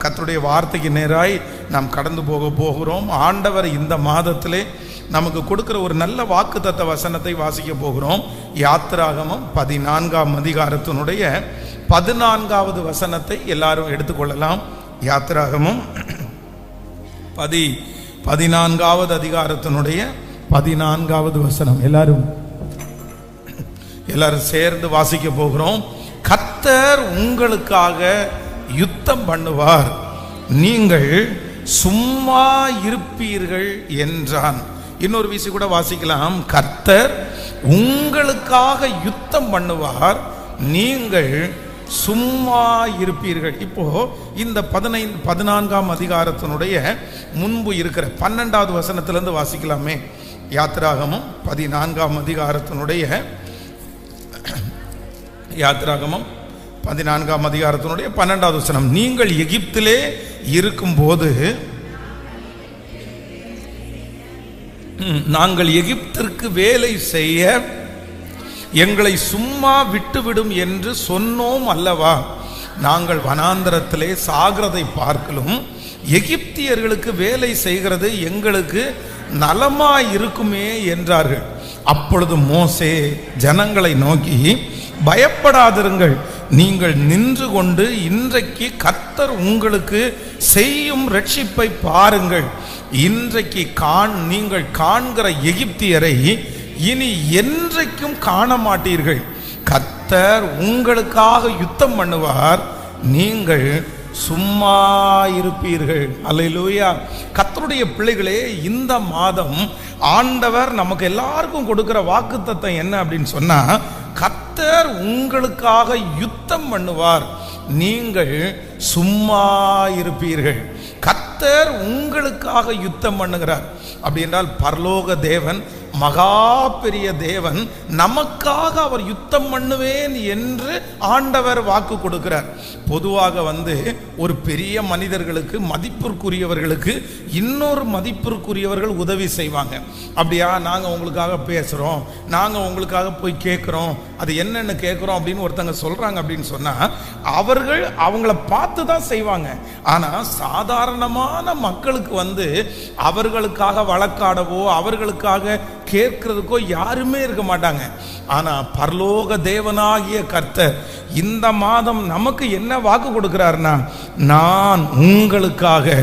கர்த்தருடைய வார்த்தைக்கு நேராய் நாம் கடந்து போகிறோம். ஆண்டவர் இந்த மாதத்திலே நமக்கு கொடுக்கிற ஒரு நல்ல வாக்குத்தத்த வசனத்தை வாசிக்க போகிறோம். யாத்திராகமம் 14ஆம் அதிகாரத்தினுடைய 14வது வசனத்தை எல்லாரும் எடுத்துக்கொள்ளலாம். யாத்திராகமம் 14வது அதிகாரத்தினுடைய 14வது வசனம் எல்லாரும் சேர்ந்து வாசிக்க போகிறோம். கர்த்தர் உங்களுக்காக யுத்தம் பண்ணுவார், நீங்கள் சும்மா இருப்பீர்கள் என்றான். இன்னொரு விஷயம் கூட வாசிக்கலாம். கர்த்தர் உங்களுக்காக யுத்தம் பண்ணுவார், நீங்கள் சும்மா இருப்பீர்கள். இப்போ இந்த 14ஆம் அதிகாரத்தினுடைய முன்பு இருக்கிற 12வது வசனத்திலிருந்து வாசிக்கலாமே. யாத்திராகமம் 14ஆம் அதிகாரத்தினுடைய 12வது வசனம். நீங்கள் எகிப்திலே இருக்கும்போது நாங்கள் எகிப்திற்கு வேலை செய்ய எங்களை சும்மா விட்டுவிடும் என்று சொன்னோம் அல்லவா? நாங்கள் வனாந்தரத்திலே சாகிறதை பார்க்கலும் எகிப்தியர்களுக்கு வேலை செய்கிறது எங்களுக்கு நலமாய் இருக்குமே என்றார்கள். அப்பொழுது மோசே ஜனங்களை நோக்கி, பயப்படாதிருங்கள், நீங்கள் நின்று கொண்டு இன்றைக்கு கர்த்தர் உங்களுக்கு செய்யும் ரட்சிப்பை பாருங்கள். இன்றைக்கு நீங்கள் காண்கிற எகிப்தியரை இனி என்றைக்கும் காண மாட்டீர்கள். கர்த்தர் உங்களுக்காக யுத்தம் பண்ணுவார், நீங்கள் சும்மா இருப்பீர்கள். அல்லேலூயா. கர்த்தருடைய பிள்ளைகளே, இந்த மாதம் ஆண்டவர் நமக்கு எல்லாருக்கும் கொடுக்கிற வாக்குத்தத்தம் என்ன அப்படின்னு சொன்னா, கர்த்தர் உங்களுக்காக யுத்தம் பண்ணுவார், நீங்கள் சும்மா இருப்பீர்கள். கர்த்தர் உங்களுக்காக யுத்தம் பண்ணுகிறார். அப்படி என்றால் பரலோக தேவன், மகா பெரிய தேவன், நமக்காக அவர் யுத்தம் பண்ணுவேன் என்று ஆண்டவர் வாக்கு கொடுக்கிறார். பொதுவாக ஒரு பெரிய மனிதர்களுக்கு, மதிப்பிற்குரியவர்களுக்கு இன்னொரு மதிப்பிற்குரியவர்கள் உதவி செய்வாங்க. அப்படியா, நாங்கள் உங்களுக்காக பேசுகிறோம், நாங்கள் உங்களுக்காக போய் கேட்குறோம், அது என்னென்னு கேட்குறோம் அப்படின்னு ஒருத்தங்க சொல்கிறாங்க அப்படின்னு சொன்னால் அவர்கள் அவங்கள பார்த்து தான் செய்வாங்க. ஆனால் சாதாரணமான மக்களுக்கு அவர்களுக்காக வழக்காடவோ அவர்களுக்காக கேட்கிறதுக்கோ யாருமே இருக்க மாட்டாங்க. ஆனா பரலோக தேவனாகிய கர்த்தர் இந்த மாதம் நமக்கு என்ன வாக்கு கொடுக்கிறார்னா, நான் உங்களுக்காக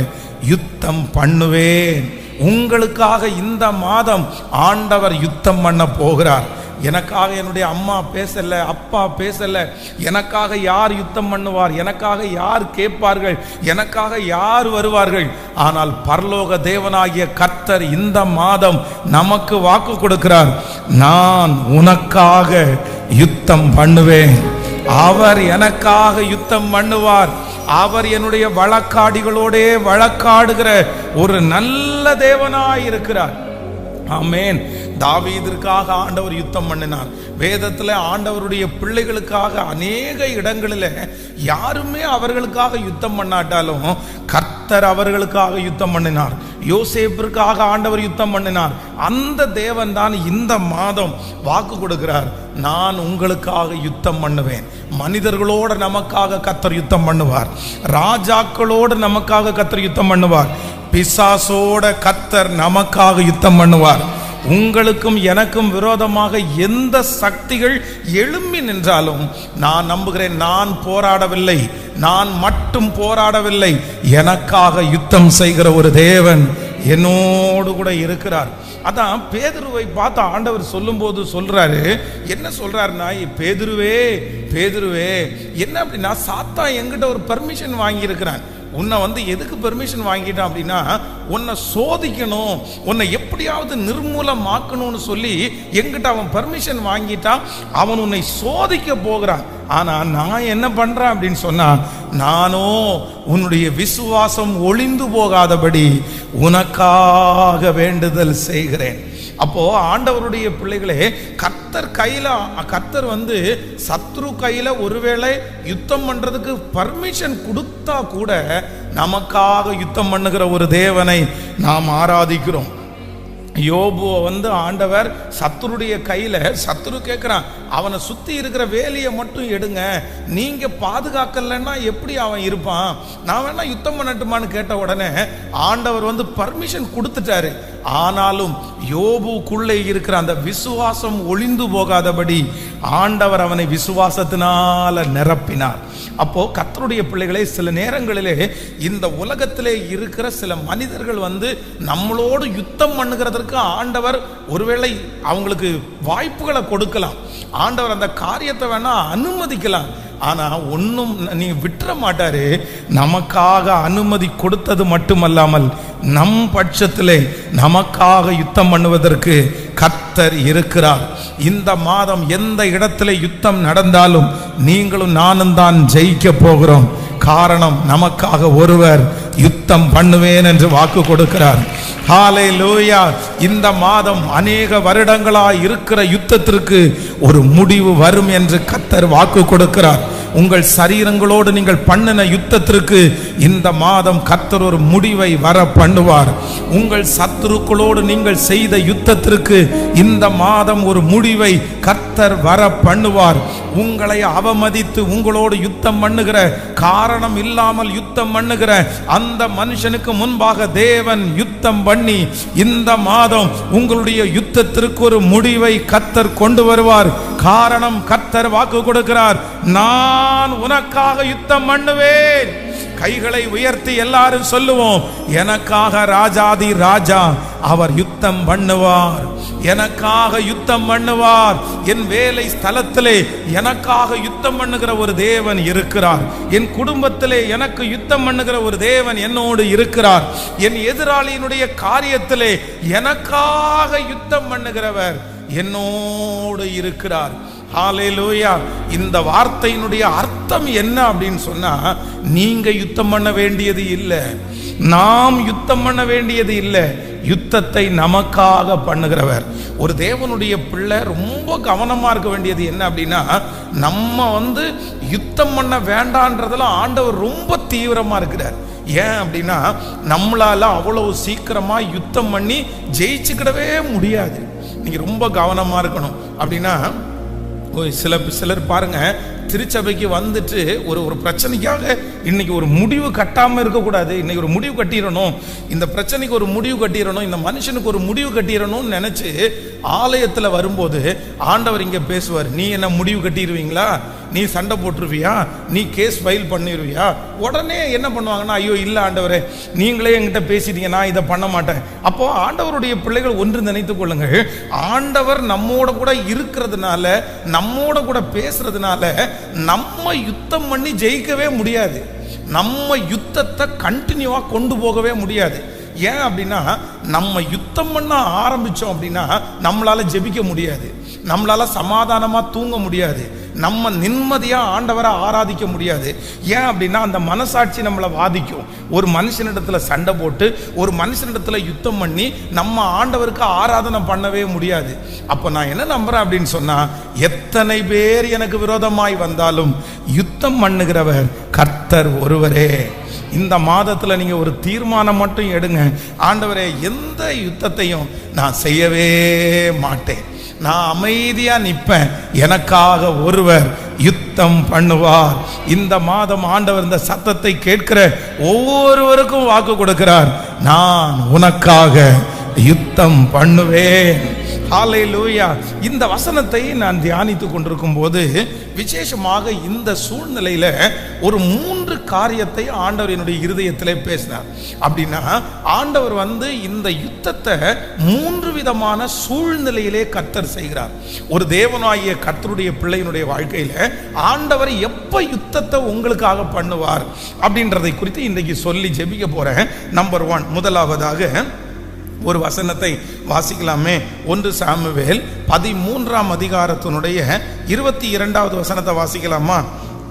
யுத்தம் பண்ணுவேன். உங்களுக்காக இந்த மாதம் ஆண்டவர் யுத்தம் பண்ண போகிறார். எனக்காக என்னுடைய அம்மா பேசல, அப்பா பேசல, எனக்காக யார் யுத்தம் பண்ணுவார், எனக்காக யார் கேட்பார்கள், எனக்காக யார் வருவார்கள்? ஆனால் பரலோக தேவனாகிய கர்த்தர் இந்த மாதம் நமக்கு வாக்கு கொடுக்கிறார், நான் உனக்காக யுத்தம் பண்ணுவேன். அவர் எனக்காக யுத்தம் பண்ணுவார். அவர் என்னுடைய வழக்காடிகளோடே வழக்காடுகிற ஒரு நல்ல தேவனாய் இருக்கிறார். ஆமென். தாவீதிற்காக ஆண்டவர் யுத்தம் பண்ணினார். வேதத்தில் ஆண்டவருடைய பிள்ளைகளுக்காக அநேக இடங்களில் யாருமே அவர்களுக்காக யுத்தம் பண்ணாட்டாலும் கர்த்தர் அவர்களுக்காக யுத்தம் பண்ணினார். யோசேப்பிற்காக ஆண்டவர் யுத்தம் பண்ணினார். அந்த தேவன் தான் இந்த மாதம் வாக்கு கொடுக்கிறார், நான் உங்களுக்காக யுத்தம் பண்ணுவேன். மனிதர்களோடு நமக்காக கர்த்தர் யுத்தம் பண்ணுவார், ராஜாக்களோடு நமக்காக கர்த்தர் யுத்தம் பண்ணுவார், பிசாசோட கர்த்தர் நமக்காக யுத்தம் பண்ணுவார். உங்களுக்கும் எனக்கும் விரோதமாக எந்த சக்திகள் எழும்பி நின்றாலும் நான் நம்புகிறேன், நான் போராடவில்லை, நான் மட்டும் போராடவில்லை, எனக்காக யுத்தம் செய்கிற ஒரு தேவன் என்னோடு கூட இருக்கிறார். அதான் பேதுருவை பார்த்து ஆண்டவர் சொல்லும் போது சொல்றாரு, என்ன சொல்றாருன்னா, பேதுருவே பேதுருவே, என்ன அப்படின்னா, சாத்தான் என்கிட்ட ஒரு பர்மிஷன் வாங்கி இருக்கிறான். உன்னை எதுக்கு பெர்மிஷன் வாங்கிட்டான் அப்படின்னா, உன்னை சோதிக்கணும், உன்னை எப்படியாவது நிர்மூலமாக்கணும்னு சொல்லி எங்கிட்ட அவன் பர்மிஷன் வாங்கிட்டான். அவன் உன்னை சோதிக்க போகிறான். ஆனா நான் என்ன பண்றேன் அப்படின்னு சொன்னா, நானோ உன்னுடைய விசுவாசம் ஒளிந்து போகாதபடி உனக்காக வேண்டுதல் செய்கிறேன். அப்போ ஆண்டவருடைய பிள்ளைகளே, கர்த்தர் சத்ரு கையில ஒருவேளை யுத்தம் பண்றதுக்கு பர்மிஷன் கொடுத்தா கூட நமக்காக யுத்தம் பண்ணுகிற ஒரு தேவனை நாம் ஆராதிக்கிறோம். யோபுவை வந்து ஆண்டவர் சத்துருடைய கையில், சத்துரு கேட்குறான், அவனை சுற்றி இருக்கிற வேலையை மட்டும் எடுங்க, நீங்கள் பாதுகாக்கலைன்னா எப்படி அவன் இருப்பான், நான் வேணா யுத்தம் பண்ணட்டுமான்னு கேட்ட உடனே ஆண்டவர் வந்து பர்மிஷன் கொடுத்துட்டாரு. ஆனாலும் யோபுக்குள்ளே இருக்கிற அந்த விசுவாசம் ஒளிந்து போகாதபடி ஆண்டவர் அவனை விசுவாசத்தினால நிரப்பினார். அப்போ கர்த்தருடைய பிள்ளைகளே, சில நேரங்களிலே இந்த உலகத்திலே இருக்கிற சில மனிதர்கள் வந்து நம்மளோடு யுத்தம் பண்ணுகிறதற்கு ஆண்டவர் ஒருவேளை அவங்களுக்கு வாய்ப்புகளை கொடுக்கலாம், ஆண்டவர் அந்த காரியத்தை வேணா அனுமதிக்கலாம். ஆனா ஒன்னும் நீ விட்டுற மாட்டாரு. நமக்காக அனுமதி கொடுத்தது மட்டுமல்லாமல் நம் பட்சத்திலே நமக்காக யுத்தம் பண்ணுவதற்கு கர்த்தர் இருக்கிறார். இந்த மாதம் எந்த இடத்துல யுத்தம் நடந்தாலும் நீங்களும் நானும் தான் ஜெயிக்க போகிறோம். காரணம், நமக்காக ஒருவர் யுத்தம் பண்ணுவேன் என்று வாக்கு கொடுக்கிறார். ஹல்லேலூயா. இந்த மாதம் அநேக வருடங்களாய் இருக்கிற யுத்தத்திற்கு ஒரு முடிவு வரும் என்று கர்த்தர் வாக்கு கொடுக்கிறார். உங்கள் சரீரங்களோடு நீங்கள் பண்ணின யுத்தத்திற்கு இந்த மாதம் கர்த்தர் ஒரு முடிவை வர பண்ணுவார். உங்கள் சத்துருக்களோடு நீங்கள் செய்த யுத்தத்திற்கு இந்த மாதம் ஒரு முடிவை கர்த்தர் வர பண்ணுவார். உங்களை அவமதித்து உங்களோடு யுத்தம் பண்ணுகிற, காரணம் இல்லாமல் யுத்தம் பண்ணுகிற அந்த மனுஷனுக்கு முன்பாக தேவன் யுத்தம் பண்ணி இந்த மாதம் உங்களுடைய யுத்தத்திற்கு ஒரு முடிவை கர்த்தர் கொண்டு வருவார். காரணம், கர்த்தர் வாக்கு கொடுக்கிறார், நான் உனக்காக யுத்தம் பண்ணுவேன். கைகளை உயர்த்தி எல்லாரும் சொல்லுவோம், எனக்காக ராஜாதி ராஜா அவர் யுத்தம் பண்ணுவார், எனக்காக யுத்தம் பண்ணுவார். என் வேலை ஸ்தலத்திலே எனக்காக யுத்தம் பண்ணுகிற ஒரு தேவன் இருக்கிறார். என் குடும்பத்திலே எனக்கு யுத்தம் பண்ணுகிற ஒரு தேவன் என்னோடு இருக்கிறார். என் எதிராளியினுடைய காரியத்திலே எனக்காக யுத்தம் பண்ணுகிறவர் என்னோடு இருக்கிறார். ஹல்லேலூயா. இந்த வார்த்தையினுடைய அர்த்தம் என்ன அப்படின்னு சொன்னா, நீங்க யுத்தம் பண்ண வேண்டியது இல்லை, நாம் யுத்தம் பண்ண வேண்டியது இல்லை, யுத்தத்தை நமக்காக பண்ணுகிறவர். ஒரு தேவனுடைய பிள்ளை ரொம்ப கவனமா இருக்க வேண்டியது என்ன அப்படின்னா, நம்ம வந்து யுத்தம் பண்ண வேண்டான்றதுல ஆண்டவர் ரொம்ப தீவிரமா இருக்கிறார். ஏன் அப்படின்னா, நம்மளால அவ்வளவு சீக்கிரமா யுத்தம் பண்ணி ஜெயிச்சுக்கிடவே முடியாது. நீங்க ரொம்ப கவனமா இருக்கணும். அப்படின்னா சிலர் பாருங்க, திருச்சபைக்கு வந்துட்டு ஒரு பிரச்சனைக்காக இன்னைக்கு ஒரு முடிவு கட்டாமல் இருக்கக்கூடாது, இன்னைக்கு ஒரு முடிவு கட்டிடணும், இந்த பிரச்சனைக்கு ஒரு முடிவு கட்டிடணும், இந்த மனுஷனுக்கு ஒரு முடிவு கட்டிடணும்னு நினைச்சு ஆலயத்தில் வரும்போது ஆண்டவர் இங்கே பேசுவார். நீ என்ன முடிவு கட்டிடுவீங்களா, நீ சண்டை போட்டுருவியா, நீ கேஸ் ஃபைல் பண்ணிடுவியா? உடனே என்ன பண்ணுவாங்கன்னா, ஐயோ இல்லை ஆண்டவரே, நீங்களே என்கிட்ட பேசிட்டீங்க, நான் இதை பண்ண மாட்டேன். அப்போ ஆண்டவருடைய பிள்ளைகள் ஒன்று நினைத்துக் கொள்ளுங்கள், ஆண்டவர் நம்மோட கூட இருக்கிறதுனால, நம்மோட கூட பேசுறதுனால நம்ம யுத்தம் பண்ணி ஜெயிக்கவே முடியாது, நம்ம யுத்தத்தை கண்டினியூவா கொண்டு போகவே முடியாது. ஏன் அப்படின்னா, நம்ம யுத்தம் பண்ண ஆரம்பிச்சோம் அப்படின்னா நம்மளால ஜெபிக்க முடியாது, நம்மளால சமாதானமா தூங்க முடியாது, நம்ம நிம்மதியா ஆண்டவரை ஆராதிக்க முடியாது. ஏன் அப்படின்னா, அந்த மனசாட்சி நம்மளை வாதிக்கும். ஒரு மனுஷனிடத்துல சண்டை போட்டு ஒரு மனுஷனிடத்துல யுத்தம் பண்ணி நம்ம ஆண்டவருக்கு ஆராதனை பண்ணவே முடியாது. அப்போ நான் என்ன நம்புறேன் அப்படின்னு சொன்னா, எத்தனை பேர் எனக்கு விரோதமாய் வந்தாலும் யுத்தம் பண்ணுகிறவர் கர்த்தர் ஒருவரே. இந்த மாதத்துல நீங்க ஒரு தீர்மானம் மட்டும் எடுங்க, ஆண்டவரே எந்த யுத்தத்தையும் நான் செய்யவே மாட்டேன், நான் அமைதியா நிற்பேன், எனக்காக ஒருவர் யுத்தம் பண்ணுவார். இந்த மாதம் ஆண்டவர் இந்த சத்தத்தை கேட்கிற ஒவ்வொருவருக்கும் வாக்கு கொடுக்கிறார், நான் உனக்காக யுத்தம் பண்ணுவேன். ஹல்லேலூயா. இந்த வசனத்தை நான் தியானித்துக் கொண்டிருக்கும் போது விசேஷமாக இந்த சூழ்நிலையில ஒரு 3 காரியத்தை ஆண்டவர் என்னுடைய இருதயத்திலே பேசினார். அப்படின்னா, ஆண்டவர் வந்து இந்த யுத்தத்தை 3 விதமான சூழ்நிலையிலே கர்த்தர் செய்கிறார். ஒரு தேவனாகிய கர்த்தருடைய பிள்ளையினுடைய வாழ்க்கையில ஆண்டவர் எப்ப யுத்தத்தை உங்களுக்காக பண்ணுவார் அப்படின்றதை குறித்து இன்றைக்கு சொல்லி ஜெபிக்க போறேன். நம்பர் 1, முதலாவதாக ஒரு வசனத்தை வாசிக்கலாமே. 1 சாமுவேல் 13ஆம் அதிகாரத்தினுடைய 22வது வசனத்தை வாசிக்கலாமா?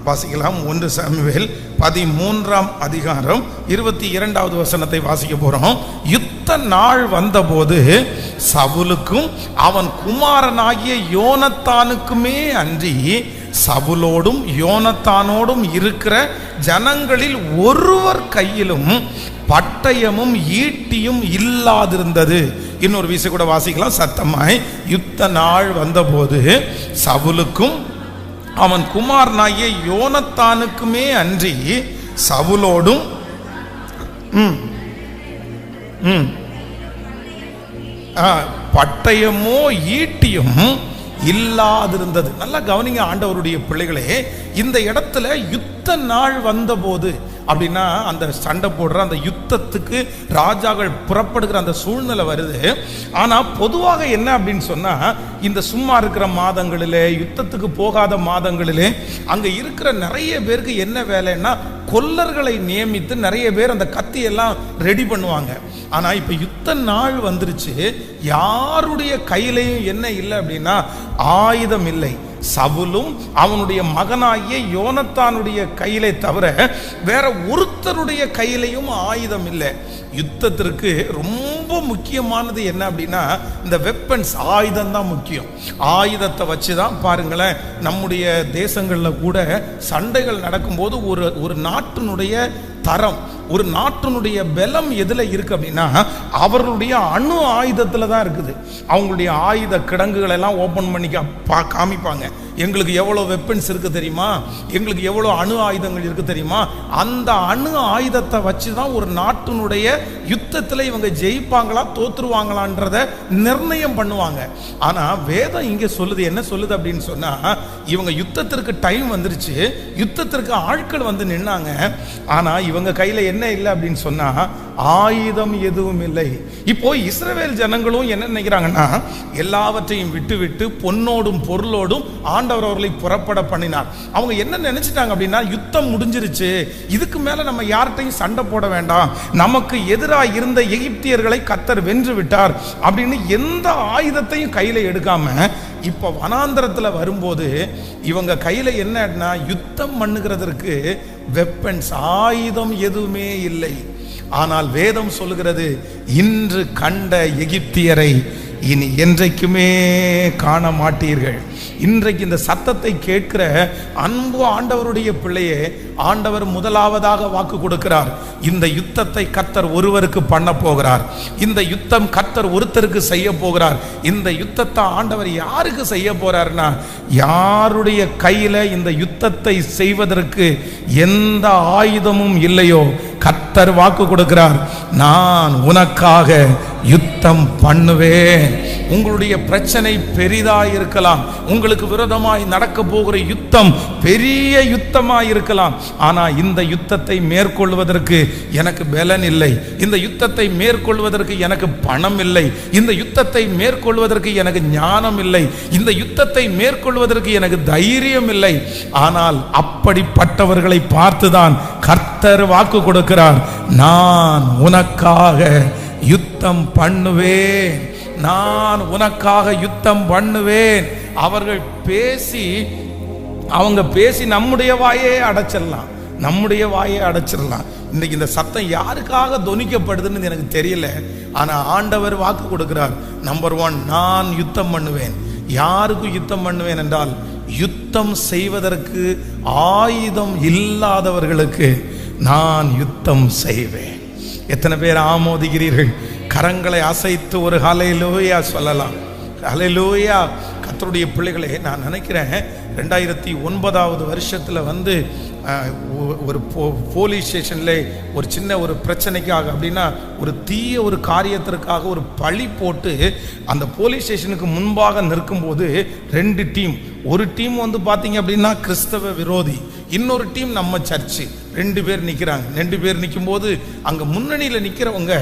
வாசிக்கலாம். 1 சாமுவேல் 13ஆம் அதிகாரம் 22வது வசனத்தை வாசிக்க போறோம். யுத்த நாள் வந்தபோது சவுலுக்கும் அவன் குமாரனாகிய யோனத்தானுக்குமே அன்றி சவுலோடும் யோனத்தானோடும் இருக்கிற ஜனங்களில் ஒருவர் கையிலும் பட்டயமும் ஈட்டியும் இல்லாதிருந்தது. இன்னொரு வீசை கூட வாசிக்கலாம் சத்தமாய். யுத்த நாள் வந்தபோது சவுலுக்கும் அவன் குமாரனாகிய யோனத்தானுக்குமே அன்றி சவுலோடும் பட்டயமோ ஈட்டியும் இல்லாதிருந்தது. நல்லா கவனிங்க ஆண்டவருடைய பிள்ளைகளே, இந்த இடத்துல யுத்த நாள் வந்தபோது அப்படின்னா அந்த சண்டை போடுற அந்த யுத்தத்துக்கு ராஜாக்கள் புறப்படுகிற அந்த சூழ்நிலை வருது. ஆனால் பொதுவாக என்ன அப்படின்னு சொன்னால், இந்த சும்மா இருக்கிற மாதங்களிலே, யுத்தத்துக்கு போகாத மாதங்களிலே அங்கே இருக்கிற நிறைய பேருக்கு என்ன வேலைன்னா கொல்லர்களை நியமித்து நிறைய பேர் அந்த கத்தியெல்லாம் ரெடி பண்ணுவாங்க. ஆனால் இப்போ யுத்த நாள் வந்துருச்சு, யாருடைய கையிலையும் என்ன இல்லை அப்படின்னா ஆயுதம் இல்லை. சவுலும் அவனுடைய மகனாகிய யோனத்தானுடைய கையிலே தவிர வேற ஒருத்தருடைய கையிலையும் ஆயுதம் இல்லை. யுத்தத்திற்கு ரொம்ப முக்கியமானது என்ன அப்படின்னா இந்த வெப்பன்ஸ், ஆயுதம் தான் முக்கியம். ஆயுதத்தை வச்சு தான் பாருங்களேன், நம்முடைய தேசங்களில் கூட சண்டைகள் நடக்கும்போது ஒரு நாட்டினுடைய தரம், ஒரு நாட்டினுடைய பலம் எதுல இருக்கு அப்படின்னா அவர்களுடைய அணு ஆயுதத்துல தான் இருக்குது. அவங்களுடைய ஆயுத கிடங்குகள் எல்லாம் ஓபன் பண்ணி காமிப்பாங்க. எங்களுக்கு எவ்வளவு வெப்பன்ஸ் இருக்கு தெரியுமா, எங்களுக்கு எவ்வளவு அணு ஆயுதங்கள் இருக்கு தெரியுமா. அந்த அணு ஆயுதத்தை வச்சு தான் ஒரு நாட்டினுடைய யுத்தத்துல இவங்க ஜெயிப்பாங்களா தோத்துருவாங்களான்றத நிர்ணயம் பண்ணுவாங்க. ஆனா வேதம் இங்க சொல்லுது, என்ன சொல்லுது அப்படின்னு சொன்னா, இவங்க யுத்தத்திற்கு டைம் வந்துருச்சு, யுத்தத்திற்கு ஆட்கள் வந்து நின்னாங்க. ஆனா இவங்க கையில என்ன இல்லை அப்படின்னு சொன்னா ஆயுதம் எதுவும் இல்லை. இப்போ இஸ்ரவேல் ஜனங்களும் என்ன நினைக்கிறாங்கன்னா, எல்லாவற்றையும் விட்டு விட்டு பொன்னோடும் பொருளோடும் ஆண்டவர் அவர்களை புறப்பட பண்ணினார். அவங்க என்ன நினைச்சிட்டாங்க அப்படின்னா, யுத்தம் முடிஞ்சிருச்சு, இதுக்கு மேல நம்ம யார்கிட்டையும் சண்டை போட வேண்டாம், நமக்கு எதிராக இருந்த எகிப்தியர்களை கர்த்தர் வென்று விட்டார் அப்படின்னு எந்த ஆயுதத்தையும் கையில எடுக்காம இப்ப வனாந்தரத்துல வரும்போது இவங்க கையில என்னன்னா யுத்தம் பண்ணுகிறதற்கு வெப்பன்ஸ், ஆயுதம் எதுவுமே இல்லை. ஆனால் வேதம் சொல்லுகிறது, இன்று கண்ட எகிப்தியரை இனி என்றைக்குமே காண மாட்டீர்கள். இன்றைக்கு இந்த சத்தத்தை கேட்கிற அன்பு ஆண்டவருடைய பிள்ளையே, ஆண்டவர் முதலாவதாக வாக்கு கொடுக்கிறார். இந்த யுத்தத்தை கர்த்தர் ஒருவருக்கு பண்ண போகிறார். இந்த யுத்தம் கர்த்தர் ஒருத்தருக்கு செய்ய போகிறார். இந்த யுத்தத்தை ஆண்டவர் யாருக்கு செய்ய போறார்னா, யாருடைய கையில இந்த யுத்தத்தை செய்வதற்கு எந்த ஆயுதமும் இல்லையோ கர்த்தர் வாக்கு கொடுக்கிறார், நான் உனக்காக யுத்தம் பண்ணுவேன். உங்களுடைய பிரச்சனை பெரிதாய் இருக்கலாம், உங்களுக்கு விரோதமாய் நடக்க போகிற யுத்தம் பெரிய யுத்தமாய் இருக்கலாம். ஆனா இந்த யுத்தத்தை மேற்கொள்வதற்கு எனக்கு பலன் இல்லை, இந்த யுத்தத்தை மேற்கொள்வதற்கு எனக்கு பணம் இல்லை, இந்த யுத்தத்தை மேற்கொள்வதற்கு எனக்கு ஞானம் இல்லை, இந்த யுத்தத்தை மேற்கொள்வதற்கு எனக்கு தைரியம் இல்லை. ஆனால் அப்படிப்பட்டவர்களை பார்த்துதான் கர்த்தர் வாக்கு கொடுக்கிறார், நான் உனக்காக யுத்தம் பண்ணுவேன், நான் உனக்காக யுத்தம் பண்ணுவேன். அவர்கள் அவங்க பேசி நம்முடைய வாயை அடைச்சிடலாம், நம்முடைய வாயை அடைச்சிடலாம். இன்னைக்கு இந்த சத்தம் யாருக்காக தொனிக்கப்படுதுன்னு எனக்கு தெரியல. ஆனா ஆண்டவர் வாக்கு கொடுக்கிறார், நம்பர் 1, நான் யுத்தம் பண்ணுவேன். யாருக்கு யுத்தம் பண்ணுவேன் என்றால், யுத்தம் செய்வதற்கு ஆயுதம் இல்லாதவர்களுக்கு நான் யுத்தம் செய்வேன். எத்தனை பேர் ஆமோதிக்கிறீர்கள்? கரங்களை அசைத்து ஒரு ஹல்லேலூயா சொல்லலாம். ஹல்லேலூயா. கர்த்தருடைய பிள்ளைகளே, நான் நினைக்கிறேன் 2009 வருஷத்துல வந்து ஒரு போலீஸ் ஸ்டேஷன்ல ஒரு சின்ன ஒரு பிரச்சனைக்காக அப்படின்னா ஒரு தீய ஒரு காரியத்திற்காக ஒரு பழி போட்டு அந்த போலீஸ் ஸ்டேஷனுக்கு முன்பாக நிற்கும்போது 2 டீம், ஒரு டீம் வந்து பார்த்தீங்க அப்படின்னா கிறிஸ்தவ விரோதி, இன்னொரு டீம் நம்ம சர்ச்சு, 2 பேர் நிற்கிறாங்க. 2 பேர் நிற்கும் போது அங்கே முன்னணியில் நிற்கிறவங்க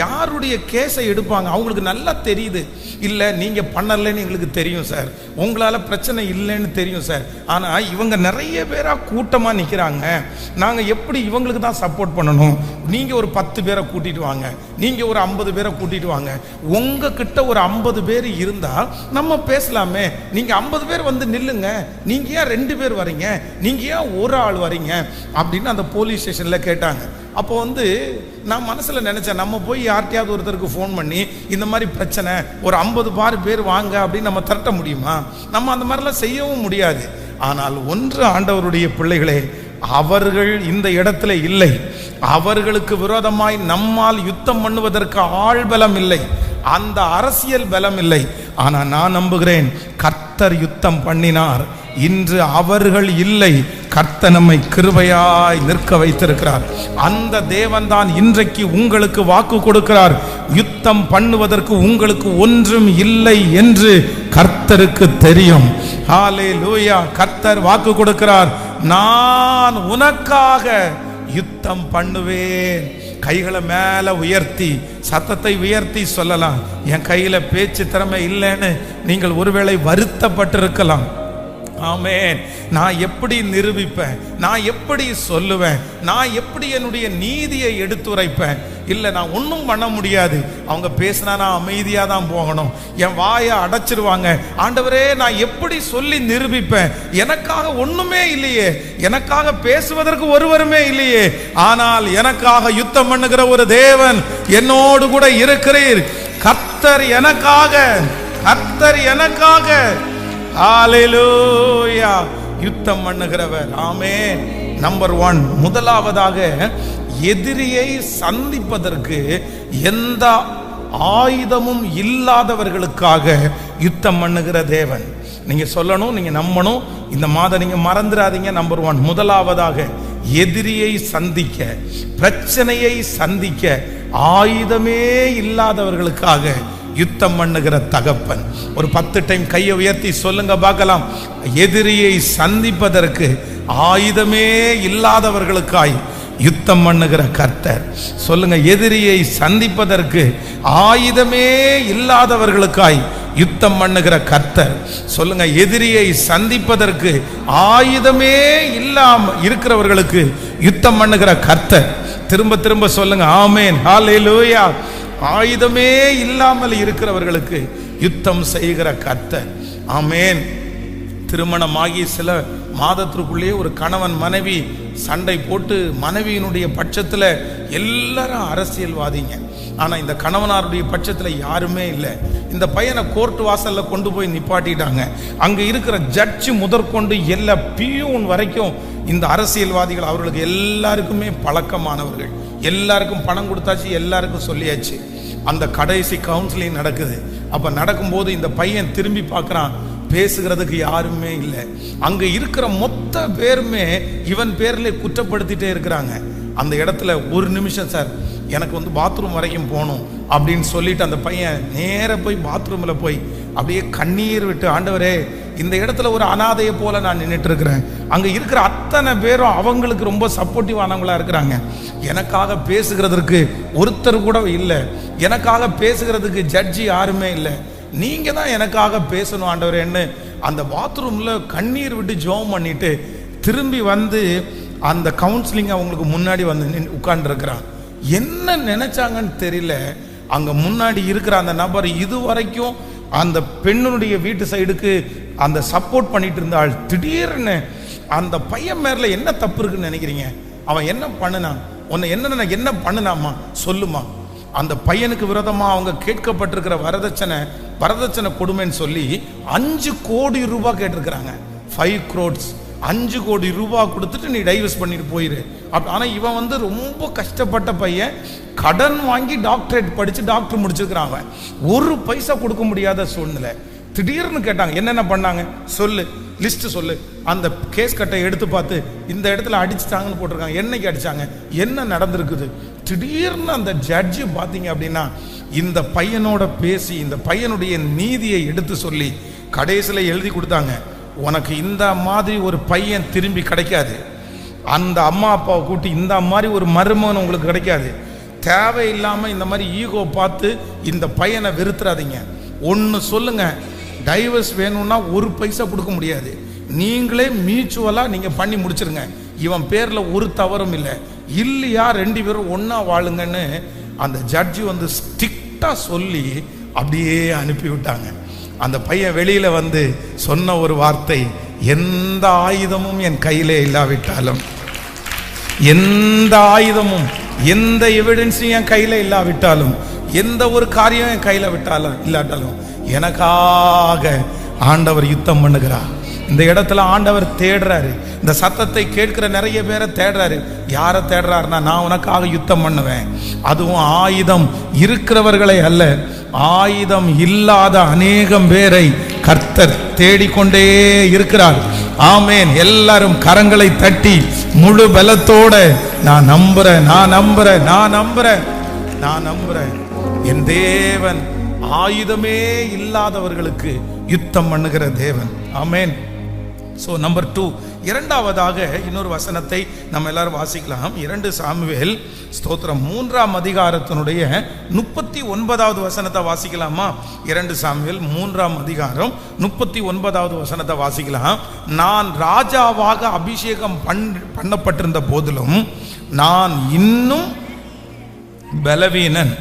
யாருடைய கேஸை எடுப்பாங்க அவங்களுக்கு நல்லா தெரியுது. இல்லை நீங்கள் பண்ணலைன்னு எங்களுக்கு தெரியும் சார், உங்களால் பிரச்சனை இல்லைன்னு தெரியும் சார், ஆனால் இவங்க நிறைய பேராக கூட்டமாக நிற்கிறாங்க, நாங்கள் எப்படி இவங்களுக்கு தான் சப்போர்ட் பண்ணணும், நீங்கள் ஒரு 10 பேரை கூட்டிட்டு வாங்க, நீங்கள் ஒரு 50 பேரை கூட்டிட்டு வாங்க, உங்ககிட்ட ஒரு 50 பேர் இருந்தால் நம்ம பேசலாமே, நீங்கள் 50 பேர் வந்து நில்லுங்க, நீங்கள் ஏன் 2 பேர் வரீங்க, நீங்கள் ஏன் ஒரு ஆள் வரீங்க அப்படின்னு அந்த போலீஸ் ஸ்டேஷனில் கேட்டாங்க. அப்போ வந்து நான் மனசில் நினச்சேன், நம்ம போய் யார்கிட்டையாவது ஒருத்தருக்கு ஃபோன் பண்ணி இந்த மாதிரி பிரச்சனை ஒரு 50 பேர் வாங்க அப்படின்னு நம்ம திரட்ட முடியுமா? நம்ம அந்த மாதிரிலாம் செய்யவும் முடியாது. ஆனால் ஒன்று ஆண்டவருடைய பிள்ளைகளே, அவர்கள் இந்த இடத்துல இல்லை, அவர்களுக்கு விரோதமாய் நம்மால் யுத்தம் பண்ணுவதற்கு ஆள்பலம் இல்லை. அந்த அரசியல் பலம் இல்லை. ஆனா நான் நம்புகிறேன், கர்த்தர் யுத்தம் பண்ணினார். இன்று அவர்கள் இல்லை, கர்த்தர் நம்மை கிருபையாய் நிற்க வைத்திருக்கிறார். அந்த தேவன் தான் இன்றைக்கு உங்களுக்கு வாக்கு கொடுக்கிறார். யுத்தம் பண்ணுவதற்கு உங்களுக்கு ஒன்றும் இல்லை என்று கர்த்தருக்கு தெரியும். ஹல்லேலூயா. கர்த்தர் வாக்கு கொடுக்கிறார், நான் உனக்காக யுத்தம் பண்ணுவேன். கைகளை மேல உயர்த்தி, சத்தத்தை உயர்த்தி சொல்லலாம். என் கையில பேச்சு திறமை இல்லைன்னு நீங்கள் ஒருவேளை வருத்தப்பட்டிருக்கலாம். ஆமென். நான் எப்படி நிரூபிப்பேன், நான் எப்படி சொல்லுவேன், நான் எப்படி என்னுடைய நீதியை எடுத்துரைப்பேன்? இல்லை, நான் ஒன்றும் பண்ண முடியாது. அவங்க பேசினா நான் அமைதியாக தான் போகணும், என் வாயை அடைச்சிருவாங்க. ஆண்டவரே, நான் எப்படி சொல்லி நிரூபிப்பேன்? எனக்காக ஒன்றுமே இல்லையே, எனக்காக பேசுவதற்கு ஒருவருமே இல்லையே. ஆனால் எனக்காக யுத்தம் பண்ணுகிற ஒரு தேவன் என்னோடு கூட இருக்கிறீர். கர்த்தர் எனக்காக, கர்த்தர் எனக்காக ஹல்லேலூயா யுத்தம் பண்ணுகிறவர். ஆமென். நம்பர் 1, முதலாவதாக எதிரியை சந்திப்பதற்கு எந்த ஆயுதமும் இல்லாதவர்களுக்காக யுத்தம் பண்ணுகிற தேவன். நீங்க சொல்லணும், நீங்க நம்பணும். இந்த மாதம் நீங்க மறந்துடாதீங்க. நம்பர் 1, முதலாவதாக எதிரியை சந்திக்க, பிரச்சனையை சந்திக்க ஆயுதமே இல்லாதவர்களுக்காக யுத்தம் பண்ணுகிற தகப்பன். ஒரு 10 டைம் கையை உயர்த்தி சொல்லுங்க பார்க்கலாம். எதிரியை சந்திப்பதற்கு ஆயுதமே இல்லாதவர்களுக்காய் யுத்தம் பண்ணுகிற கர்த்தர். சொல்லுங்க, எதிரியை சந்திப்பதற்கு ஆயுதமே இல்லாதவர்களுக்காய் யுத்தம் பண்ணுகிற கர்த்தர். சொல்லுங்க, எதிரியை சந்திப்பதற்கு ஆயுதமே இல்லாம இருக்கிறவர்களுக்கு யுத்தம் பண்ணுகிற கர்த்தர். திரும்ப திரும்ப சொல்லுங்க, ஆமென், ஹல்லேலூயா. ஆயுதமே இல்லாமல் இருக்கிறவர்களுக்கு யுத்தம் செய்கிற கர்த்தர். ஆமென். திருமணமாகி சில மாதத்திற்குள்ளே ஒரு கணவன் மனைவி சண்டை போட்டு, மனைவியினுடைய பட்சத்தில் எல்லாரும் அரசியல்வாதிங்க, ஆனால் இந்த கணவனாருடைய பட்சத்தில் யாருமே இல்லை. இந்த பையனை கோர்ட் வாசலில் கொண்டு போய் நிப்பாட்டிட்டாங்க. அங்கே இருக்கிற ஜட்ஜு முதற்கொண்டு எல்லா பியூன் வரைக்கும் இந்த அரசியல்வாதிகள் அவர்களுக்கு எல்லாருக்குமே பழக்கமானவர்கள். எல்லாருக்கும் பணம் கொடுத்தாச்சு, எல்லாருக்கும் சொல்லியாச்சு. அந்த கடைசி கவுன்சிலிங் நடக்குது. அப்போ நடக்கும்போது இந்த பையன் திரும்பி பார்க்குறான், பேசுகிறதுக்கு யாருமே இல்லை. அங்கே இருக்கிற மொத்த பேருமே இவன் பேரில் குற்றப்படுத்திட்டே இருக்கிறாங்க. அந்த இடத்துல, ஒரு நிமிஷம் சார், எனக்கு பாத்ரூம் வரைக்கும் போகணும் அப்படின்னு சொல்லிட்டு அந்த பையன் நேர போய் பாத்ரூமில் போய் அப்படியே கண்ணீர் விட்டு, ஆண்டவரே, இந்த இடத்துல ஒரு அனாதையை போல நான் நின்றுட்டு இருக்கிறேன். அங்கே இருக்கிற அத்தனை பேரும் அவங்களுக்கு ரொம்ப சப்போர்ட்டிவ் ஆனவங்களா இருக்கிறாங்க. எனக்காக பேசுகிறதுக்கு ஒருத்தர் கூட இல்லை, எனக்காக பேசுகிறதுக்கு ஜட்ஜி யாருமே இல்லை. நீங்க தான் எனக்காக பேசணும் ஆண்டவரேன்னு அந்த பாத்ரூம்ல கண்ணீர் விட்டு ஜெபம் பண்ணிட்டு திரும்பி வந்து அந்த கவுன்சிலிங் அவங்களுக்கு முன்னாடி வந்து உட்கார்ந்துருக்கிறான். என்ன நினைச்சாங்கன்னு தெரியல. அங்க முன்னாடி இருக்கிற அந்த நபர் இதுவரைக்கும் அந்த பெண்ணுடைய வீட்டு சைடுக்கு அந்த சப்போர்ட் பண்ணிட்டு இருந்தாள். திடீர்னு அந்த பையன் மேல என்ன தப்பு இருக்குன்னு நினைக்கிறீங்க? அவன் என்ன பண்ணுனான்? உன்னை என்ன பண்ணுனாமா சொல்லுமா? அந்த பையனுக்கு விரோதமா அவங்க கேட்கப்பட்டிருக்கிற வரதட்சணை கொடுமைன்னு சொல்லி 5 கோடி ரூபாய் கேட்டிருக்கிறாங்க. 5 crores, 5 கோடி ரூபாய் கொடுத்துட்டு நீ டைவர்ஸ் பண்ணிட்டு போயிரு. ஆனா இவன் ரொம்ப கஷ்டப்பட்ட பையன், கடன் வாங்கி டாக்டரேட் படிச்சு டாக்டர் முடிச்சிருக்கிறான். அவன் ஒரு பைசா கொடுக்க முடியாத சூழ்நிலை. திடீர்னு கேட்டாங்க, என்னென்ன பண்ணாங்க சொல்லு, லிஸ்ட் சொல்லு. அந்த கேஸ் கட்டை எடுத்து பார்த்து, இந்த இடத்துல அடிச்சுட்டாங்கன்னு போட்டிருக்காங்க. என்னைக்கு அடிச்சாங்க, என்ன நடந்திருக்குது? திடீர்னு அந்த ஜட்ஜு பார்த்தீங்க அப்படின்னா இந்த பையனோட பேசி இந்த பையனுடைய நீதியை எடுத்து சொல்லி கடைசியில் எழுதி கொடுத்தாங்க, உனக்கு இந்த மாதிரி ஒரு பையன் திரும்பி கிடைக்காது, அந்த அம்மா அப்பாவை கூட்டி இந்த மாதிரி ஒரு மருமகன் உங்களுக்கு கிடைக்காது. தேவையில்லாமல் இந்த மாதிரி ஈகோ பார்த்து இந்த பையனை வெறுத்துறாதீங்க. ஒன்று சொல்லுங்க, டைவர்ஸ் வேணும்னா ஒரு பைசா கொடுக்க முடியாது, நீங்களே மியூச்சுவலாக நீங்கள் பண்ணி முடிச்சிருங்க. இவன் பேரில் ஒரு தவறும் இல்லை, இல்லையா 2 பேரும் ஒன்றா வாழுங்கன்னு அந்த ஜட்ஜி ஸ்ட்ரிக்டாக சொல்லி அப்படியே அனுப்பி விட்டாங்க. அந்த பையன் வெளியில் சொன்ன ஒரு வார்த்தை, எந்த ஆயுதமும் என் கையிலே இல்லாவிட்டாலும், எந்த ஆயுதமும் எந்த எவிடன்ஸும் என் கையில் இல்லாவிட்டாலும், எந்த ஒரு காரியம் என் கையில் இல்லாட்டாலும் எனக்காக ஆண்டவர் யுத்தம் பண்ணுகிறார். இந்த இடத்துல ஆண்டவர் தேடுறாரு. இந்த சத்தத்தை கேட்கிற நிறைய பேரை தேடுறாரு. யாரை தேடுறாருன்னா, நான் உனக்காக யுத்தம் பண்ணுவேன். அதுவும் ஆயுதம் இருக்கிறவர்களை அல்ல, ஆயுதம் இல்லாத அநேகம் பேரை கர்த்தர் தேடிக்கொண்டே இருக்கிறார். ஆமேன். எல்லாரும் கரங்களை தட்டி முழு பலத்தோட நான் நம்புறேன், நான் நம்புறேன், நான் நம்புறேன், நான் நம்புறேன். என் தேவன் ஆயுதமே இல்லாதவர்களுக்கு யுத்தம் பண்ணுகிற தேவன். ஆமேன். சோ நம்பர் 2, இரண்டாவதாக இன்னொரு வசனத்தை நம்ம எல்லாரும் வாசிக்கலாம். 2 சாமுவேல் ஸ்தோத்திரம் 3ஆம் அதிகாரத்தினுடைய 39வது வசனத்தை வாசிக்கலாமா? 2 சாமுவேல் 3ஆம் அதிகாரம் 39வது வசனத்தை வாசிக்கலாம். நான் ராஜாவாக அபிஷேகம் பண்ணப்பட்டிருந்த போதிலும் நான் இன்னும் பலவீனன்,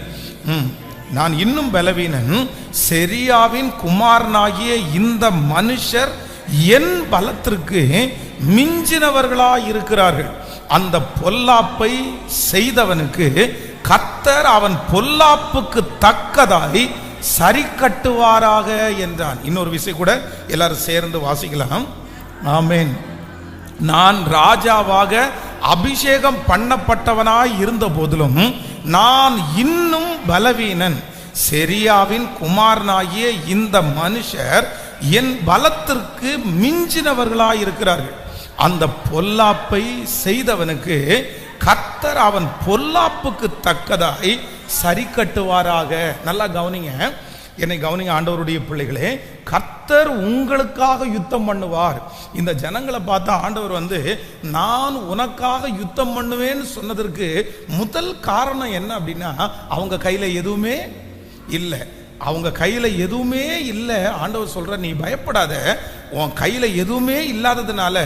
நான் இன்னும் பலவீனன். செரியாவின் குமாரனாகிய இந்த மனுஷர் என் பலத்திற்கு மிஞ்சினவர்களாய் இருக்கிறார்கள். அந்த பொல்லாப்பை செய்தவனுக்கு கர்த்தர் அவன் பொல்லாப்புக்கு தக்கதாய் சரி கட்டுவாராக என்றான். இன்னொரு விஷயம் கூட எல்லாரும் சேர்ந்து வாசிக்கலாம். ஆமென். நான் ராஜாவாக அபிஷேகம் பண்ணப்பட்டவனாய் இருந்த போதிலும் நான் இன்னும் பலவீனன். செரியாவின் குமாரனாகிய இந்த மனுஷர் என் பலத்திற்கு மிஞ்சினவர்களாய் இருக்கிறார்கள். அந்த பொல்லாப்பை செய்தவனுக்கு கர்த்தர் அவன் பொல்லாப்புக்கு தக்கதாய் சரி கட்டுவாராக. நல்லா கவனிங்க, என்னை கவனிங்க ஆண்டவருடைய பிள்ளைகளே. கர்த்தர் உங்களுக்காக யுத்தம் பண்ணுவார். இந்த ஜனங்களை பார்த்தா ஆண்டவர் நான் உனக்காக யுத்தம் பண்ணுவேன்னு சொன்னதற்கு முதல் காரணம் என்ன அப்படின்னா, அவங்க கையில எதுவுமே இல்லை. அவங்க கையில எதுவுமே இல்லை. ஆண்டவர் சொல்ற, நீ பயப்படாத, உன் கையில எதுவுமே இல்லாததுனால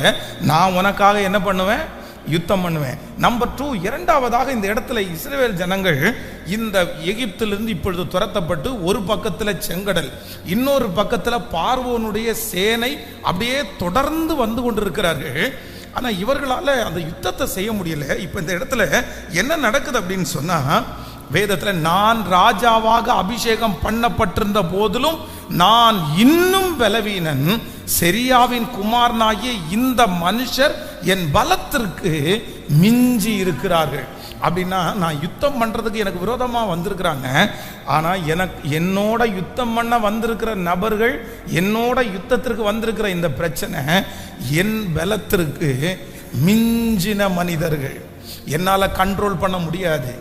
நான் உனக்காக என்ன பண்ணுவேன்? யுத்தம் பண்ணுவேன். நம்பர் 2, இரண்டாவதாக இந்த இடத்துல இஸ்ரவேல் ஜனங்கள் இந்த எகிப்திலிருந்து இப்பொழுது துரத்தப்பட்டு ஒரு பக்கத்துல செங்கடல், இன்னொரு பக்கத்துல பார்வோனுடைய சேனை அப்படியே தொடர்ந்து வந்து கொண்டிருக்கிறார்கள். ஆனா இவர்களால அந்த யுத்தத்தை செய்ய முடியல. இப்ப இந்த இடத்துல என்ன நடக்குது அப்படின்னு சொன்னா, வேதத்துல நான் ராஜாவாக அபிஷேகம் பண்ணப்பட்டிருந்த போதிலும் நான் இன்னும் பலவீனன். செரியாவின் குமாரனாகிய இந்த மனுஷர் என் பலத்திற்கு மிஞ்சி இருக்கிறார்கள். அப்படின்னா நான் யுத்தம் பண்றதுக்கு எனக்கு விரோதமா வந்திருக்கிறாங்க. ஆனா என்னோட யுத்தம் பண்ண வந்திருக்கிற நபர்கள், என்னோட யுத்தத்திற்கு வந்திருக்கிற இந்த பிரச்சனை என் பலத்திற்கு மிஞ்சின மனிதர்கள். என்னால கண்ட்ரோல் பண்ண முடியாது,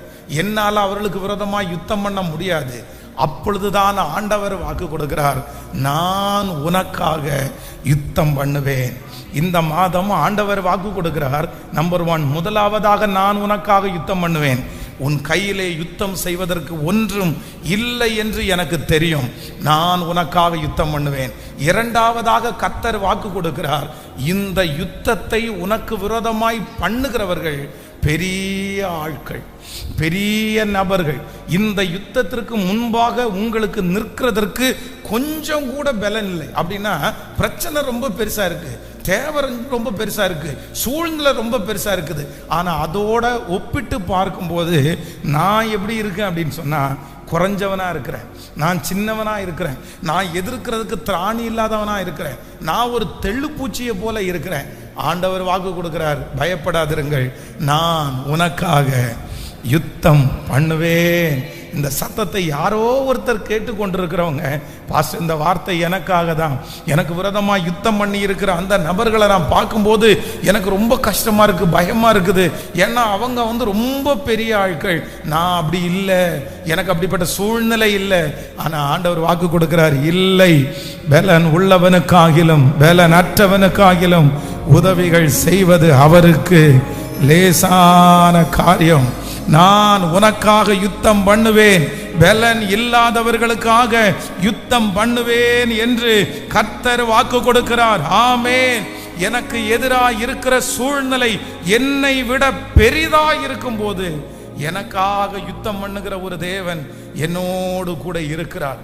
என்னால் அவர்களுக்கு விரோதமாக யுத்தம் பண்ண முடியாது. அப்பொழுதுதான் ஆண்டவர் வாக்கு கொடுக்கிறார், நான் உனக்காக யுத்தம் பண்ணுவேன். இந்த மாதம் ஆண்டவர் வாக்கு கொடுக்கிறார். நம்பர் 1, முதலாவதாக நான் உனக்காக யுத்தம் பண்ணுவேன். உன் கையிலே யுத்தம் செய்வதற்கு ஒன்றும் இல்லை என்று எனக்கு தெரியும். நான் உனக்காக யுத்தம் பண்ணுவேன். இரண்டாவதாக கர்த்தர் வாக்கு கொடுக்கிறார், இந்த யுத்தத்தை உனக்கு விரோதமாய் பண்ணுகிறவர்கள் பெரிய ஆட்கள், பெரிய நபர்கள். இந்த யுத்தத்திற்கு முன்பாக உங்களுக்கு நிற்கிறதற்கு கொஞ்சம் கூட பலன் இல்லை. அப்படின்னா பிரச்சனை ரொம்ப பெருசா இருக்கு, தேவை ரொம்ப பெருசா இருக்கு, சூழ்நிலை ரொம்ப பெருசா இருக்குது. ஆனா அதோட ஒப்பிட்டு பார்க்கும்போது நான் எப்படி இருக்கேன் அப்படின்னு சொன்னா, குறைஞ்சவனா இருக்கிறேன், நான் சின்னவனா இருக்கிறேன், நான் எதிர்க்கிறதுக்கு திராணி இல்லாதவனா இருக்கிறேன், நான் ஒரு தெள்ளுப்பூச்சியை போல இருக்கிறேன். ஆண்டவர் வாக்கு கொடுக்கிறார், பயப்படாதிருங்கள், நான் உனக்காக யுத்தம் பண்ணுவேன். இந்த சத்தத்தை யாரோ ஒருத்தர் கேட்டுக்கொண்டிருக்கிறவங்க, பாஸ்டர் இந்த வார்த்தை எனக்காக தான், எனக்கு விரோதமா யுத்தம் பண்ணி இருக்கிற அந்த நபர்களை நான் பார்க்கும்போது எனக்கு ரொம்ப கஷ்டமா இருக்கு, பயமா இருக்குது. ஏன்னா அவங்க ரொம்ப பெரிய ஆட்கள், நான் அப்படி இல்லை, எனக்கு அப்படிப்பட்ட சூழ்நிலை இல்லை. ஆனா ஆண்டவர் வாக்கு கொடுக்கிறார், இல்லை, பலன் உள்ளவனுக்காகிலும் பலன் அற்றவனுக்காகிலும் உதவிகள் செய்வது அவருக்கு லேசான காரியம். நான் உனக்காக யுத்தம் பண்ணுவேன், பலன் இல்லாதவர்களுக்காக யுத்தம் பண்ணுவேன் என்று கர்த்தர் வாக்கு கொடுக்கிறார். ஆமென். எனக்கு எதிராக இருக்கிற சூழ்நிலை என்னை விட பெரிதாய் இருக்கும் போது எனக்காக யுத்தம் பண்ணுகிற ஒரு தேவன் என்னோடு கூட இருக்கிறார்.